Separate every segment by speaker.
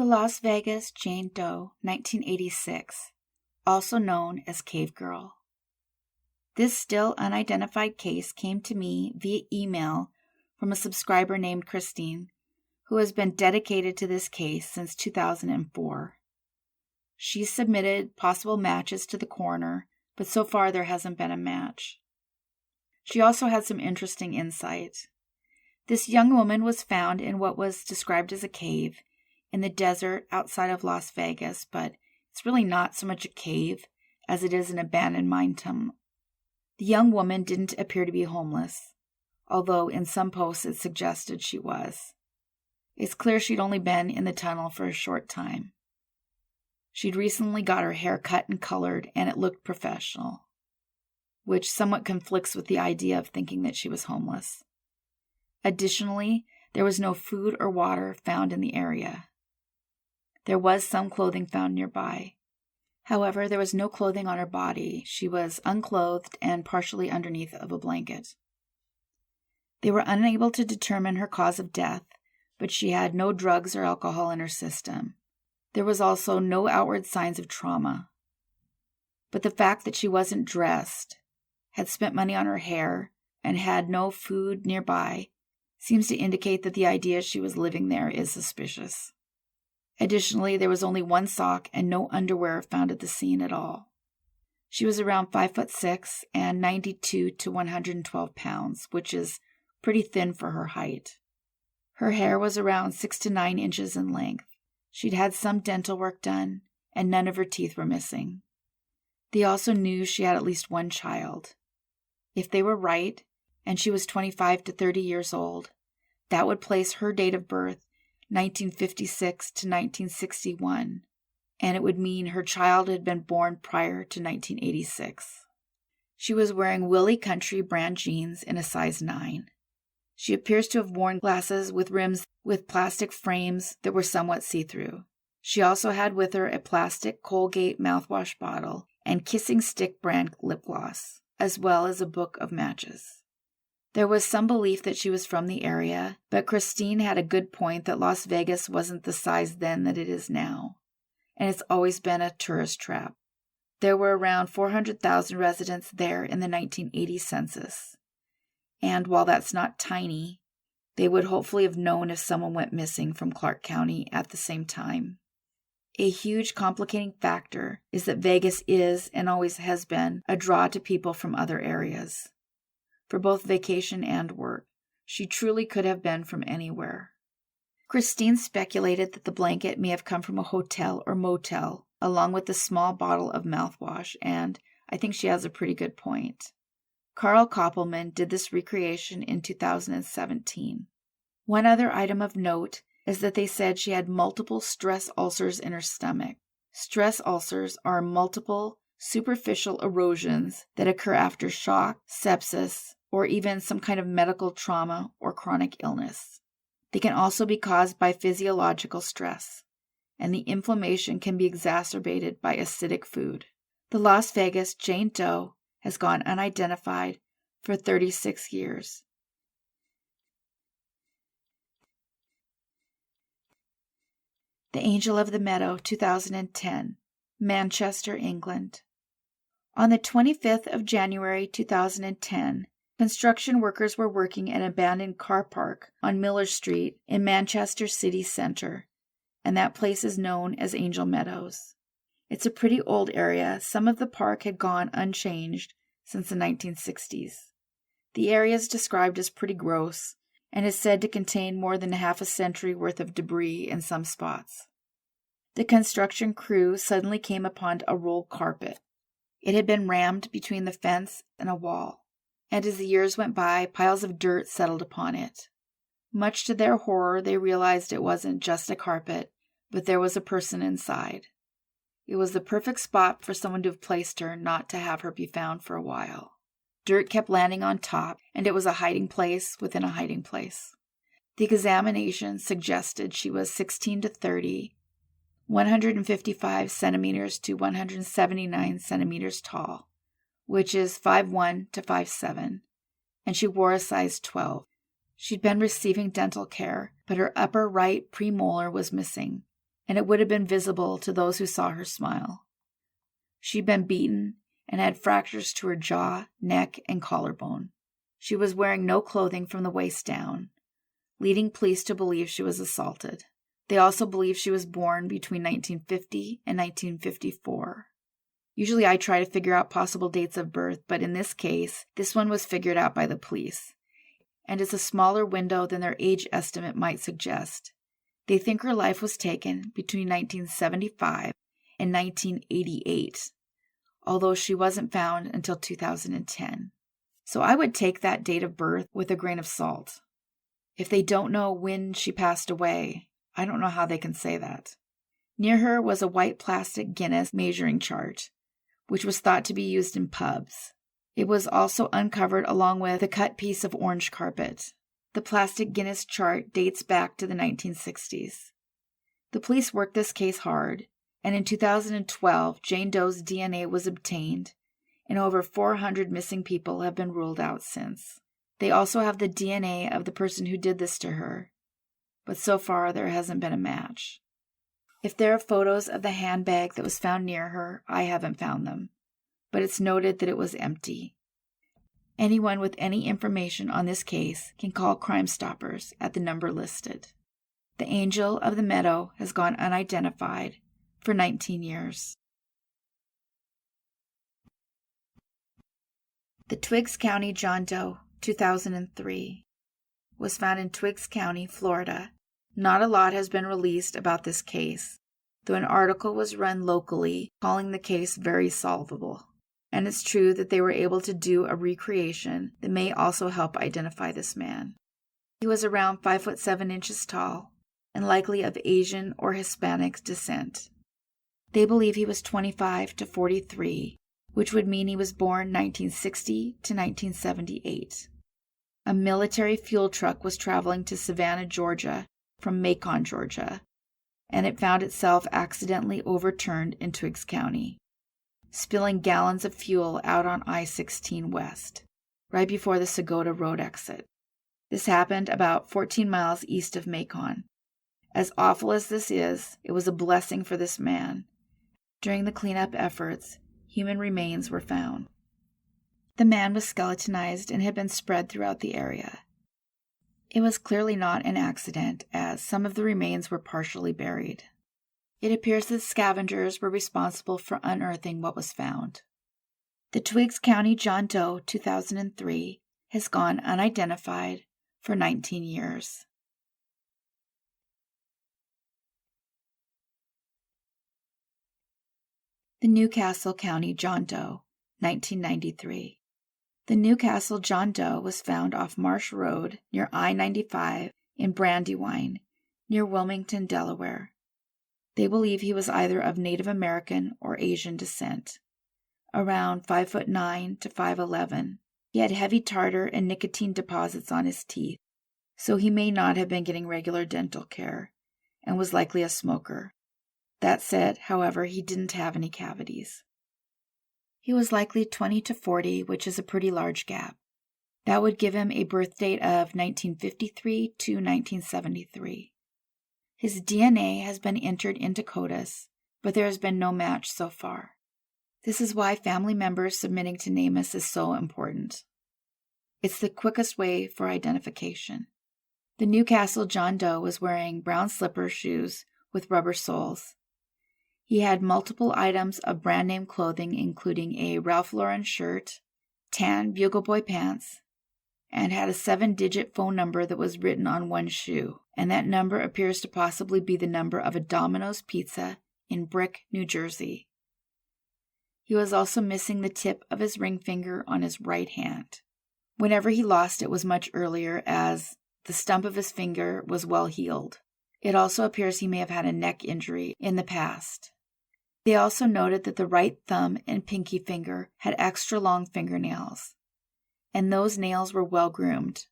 Speaker 1: The Las Vegas Jane Doe, 1986, also known as Cave Girl. This still unidentified case came to me via email from a subscriber named Christine, who has been dedicated to this case since 2004. She submitted possible matches to the coroner, but so far there hasn't been a match. She also had some interesting insight. This young woman was found in what was described as a cave in the desert outside of Las Vegas, but it's really not so much a cave as it is an abandoned mine tunnel. The young woman didn't appear to be homeless, although in some posts it suggested she was. It's clear she'd only been in the tunnel for a short time. She'd recently got her hair cut and colored, and it looked professional, which somewhat conflicts with the idea of thinking that she was homeless. Additionally, there was no food or water found in the area. There was some clothing found nearby. However, there was no clothing on her body. She was unclothed and partially underneath of a blanket. They were unable to determine her cause of death, but she had no drugs or alcohol in her system. There was also no outward signs of trauma. But the fact that she wasn't dressed, had spent money on her hair, and had no food nearby seems to indicate that the idea she was living there is suspicious. Additionally, there was only one sock and no underwear found at the scene at all. She was around 5'6" and 92 to 112 pounds, which is pretty thin for her height. Her hair was around 6 to 9 inches in length. She'd had some dental work done, and none of her teeth were missing. They also knew she had at least one child. If they were right, and she was 25 to 30 years old, that would place her date of birth 1956 to 1961, and it would mean her child had been born prior to 1986. She was wearing Willie Country brand jeans in a size 9. She appears to have worn glasses with rims with plastic frames that were somewhat see-through. She also had with her a plastic Colgate mouthwash bottle and Kissing Stick brand lip gloss, as well as a book of matches. There was some belief that she was from the area, but Christine had a good point that Las Vegas wasn't the size then that it is now, and it's always been a tourist trap. There were around 400,000 residents there in the 1980 census, and while that's not tiny, they would hopefully have known if someone went missing from Clark County at the same time. A huge complicating factor is that Vegas is, and always has been, a draw to people from other areas. For both vacation and work, she truly could have been from anywhere. Christine speculated that the blanket may have come from a hotel or motel, along with a small bottle of mouthwash, and I think she has a pretty good point. Carl Koppelman did this recreation in 2017. One other item of note is that they said she had multiple stress ulcers in her stomach. Stress ulcers are multiple superficial erosions that occur after shock, sepsis, or even some kind of medical trauma or chronic illness. They can also be caused by physiological stress, and the inflammation can be exacerbated by acidic food. The Las Vegas Jane Doe has gone unidentified for 36 years. The Angel of the Meadow, 2010, Manchester, England. On the 25th of January 2010, construction workers were working an abandoned car park on Miller Street in Manchester city centre, and that place is known as Angel Meadows. It's a pretty old area. Some of the park had gone unchanged since the 1960s. The area is described as pretty gross and is said to contain more than half a century worth of debris in some spots. The construction crew suddenly came upon a rolled carpet. It had been rammed between the fence and a wall, and as the years went by, piles of dirt settled upon it. Much to their horror, they realized it wasn't just a carpet, but there was a person inside. It was the perfect spot for someone to have placed her, not to have her be found for a while. Dirt kept landing on top, and it was a hiding place within a hiding place. The examination suggested she was 16 to 30, 155 centimeters to 179 centimeters tall, which is 5'1" to 5'7", and she wore a size 12. She'd been receiving dental care, but her upper right premolar was missing, and it would have been visible to those who saw her smile. She'd been beaten and had fractures to her jaw, neck, and collarbone. She was wearing no clothing from the waist down, leading police to believe she was assaulted. They also believe she was born between 1950 and 1954. Usually I try to figure out possible dates of birth, but in this case, this one was figured out by the police, and it's a smaller window than their age estimate might suggest. They think her life was taken between 1975 and 1988, although she wasn't found until 2010. So I would take that date of birth with a grain of salt. If they don't know when she passed away, I don't know how they can say that. Near her was a white plastic Guinness measuring chart, which was thought to be used in pubs. It was also uncovered along with a cut piece of orange carpet. The plastic Guinness chart dates back to the 1960s. The police worked this case hard, and in 2012, Jane Doe's DNA was obtained, and over 400 missing people have been ruled out since. They also have the DNA of the person who did this to her, but so far there hasn't been a match. If there are photos of the handbag that was found near her, I haven't found them, but it's noted that it was empty. Anyone with any information on this case can call Crime Stoppers at the number listed. The Angel of the Meadow has gone unidentified for 19 years. The Twiggs County John Doe, 2003, was found in Twiggs County, Florida. Not a lot has been released about this case, though an article was run locally calling the case very solvable. And it's true that they were able to do a recreation that may also help identify this man. He was around 5'7" tall and likely of Asian or Hispanic descent. They believe he was 25 to 43, which would mean he was born 1960 to 1978. A military fuel truck was traveling to Savannah, Georgia, from Macon, Georgia, and it found itself accidentally overturned in Twiggs County, spilling gallons of fuel out on I-16 West, right before the Segota Road exit. This happened about 14 miles east of Macon. As awful as this is, it was a blessing for this man. During the cleanup efforts, human remains were found. The man was skeletonized and had been spread throughout the area. It was clearly not an accident, as some of the remains were partially buried. It appears that scavengers were responsible for unearthing what was found. The Twiggs County John Doe 2003 has gone unidentified for 19 years. The Newcastle County John Doe, 1993. The Newcastle John Doe was found off Marsh Road near I-95 in Brandywine, near Wilmington, Delaware. They believe he was either of Native American or Asian descent. Around 5'9" to 5'11", he had heavy tartar and nicotine deposits on his teeth, so he may not have been getting regular dental care, and was likely a smoker. That said, however, he didn't have any cavities. He was likely 20 to 40, which is a pretty large gap. That would give him a birth date of 1953 to 1973. His DNA has been entered into CODIS, but there has been no match so far. This is why family members submitting to NamUs is so important. It's the quickest way for identification. The Newcastle John Doe was wearing brown slipper shoes with rubber soles. He had multiple items of brand name clothing, including a Ralph Lauren shirt, tan Bugle Boy pants, and had a 7-digit phone number that was written on one shoe, and that number appears to possibly be the number of a Domino's Pizza in Brick, New Jersey. He was also missing the tip of his ring finger on his right hand. Whenever he lost it was much earlier, as the stump of his finger was well healed. It also appears he may have had a neck injury in the past. They also noted that the right thumb and pinky finger had extra long fingernails, and those nails were well groomed.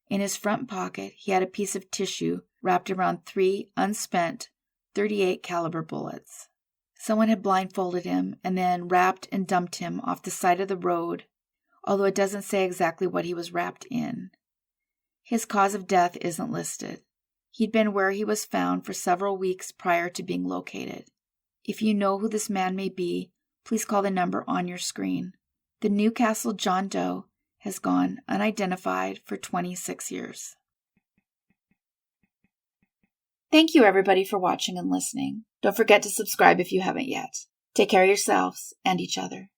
Speaker 1: In his front pocket, he had a piece of tissue wrapped around 3 unspent .38 caliber bullets. Someone had blindfolded him and then wrapped and dumped him off the side of the road, although it doesn't say exactly what he was wrapped in. His cause of death isn't listed. He'd been where he was found for several weeks prior to being located. If you know who this man may be, please call the number on your screen. The Newcastle John Doe has gone unidentified for 26 years. Thank you, everybody, for watching and listening. Don't forget to subscribe if you haven't yet. Take care of yourselves and each other.